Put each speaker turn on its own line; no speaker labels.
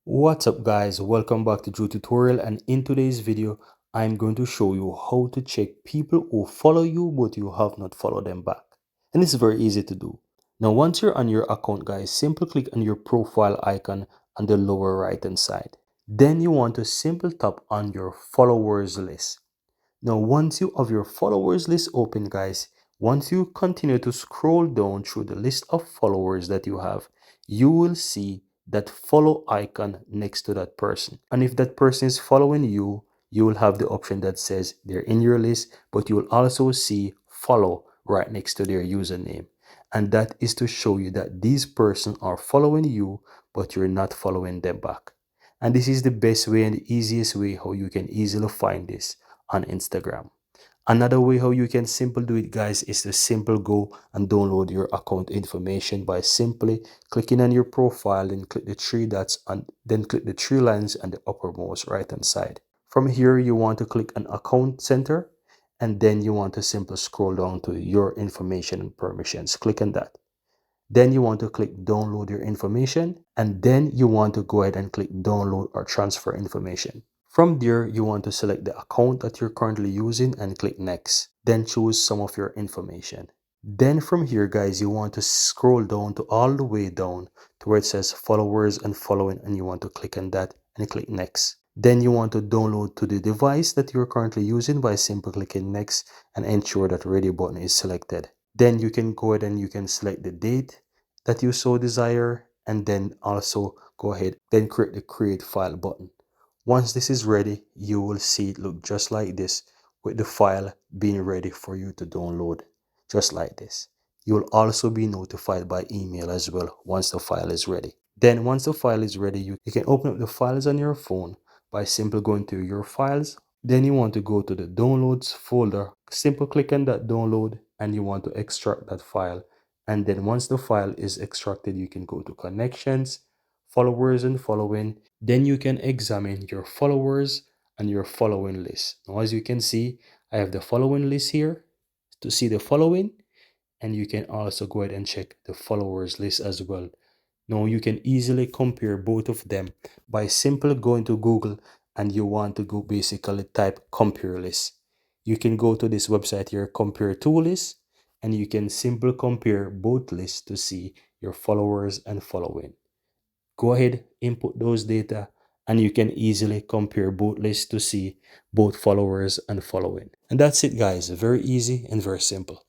What's up guys, welcome back to Joe Tutorial, and in today's video I'm going to show you how to check people who follow you but you have not followed them back. And it's very easy to do. Now once you're on your account guys, simply click on your profile icon on the lower right hand side. Then you want to simply tap on your followers list. Now, once you have your followers list open, guys, once you continue to scroll down through the list of followers that you have, you will see that follow icon next to that person. And if that person is following you, you will have the option that says they're in your list, but you will also see follow right next to their username. And that is to show you that these persons are following you, but you're not following them back. And this is the best way and the easiest way how you can easily find this on Instagram. Another way how you can simply do it guys is to simply go and download your account information by simply clicking on your profile and click the three dots and then click the three lines on the uppermost right hand side. From here you want to click on account center, and then you want to simply scroll down to your information and permissions. Click on that. Then you want to click download your information, and then you want to go ahead and click download or transfer information. From there, you want to select the account that you're currently using and click next. Then choose some of your information. Then from here, guys, you want to scroll down to all the way down to where it says followers and following, and you want to click on that and click next. Then you want to download to the device that you're currently using by simply clicking next and ensure that ready button is selected. Then you can go ahead and you can select the date that you so desire, and then also go ahead then create the create file button. Once this is ready, you will see it look just like this with the file being ready for you to download, just like this. You will also be notified by email as well once the file is ready. Then once the file is ready, you can open up the files on your phone by simply going to your files. Then you want to go to the downloads folder, simply click on that download, and you want to extract that file. And then once the file is extracted, you can go to connections, followers and following. Then you can examine your followers and your following list. Now as you can see, I have the following list here to see the following, and you can also go ahead and check the followers list as well. Now you can easily compare both of them by simply going to Google, and you want to go basically type compare list. You can go to this website here, compare to list, and you can simply compare both lists to see your followers and following. Go ahead, input those data, and you can easily compare both lists to see both followers and following. And that's it guys, very easy and very simple.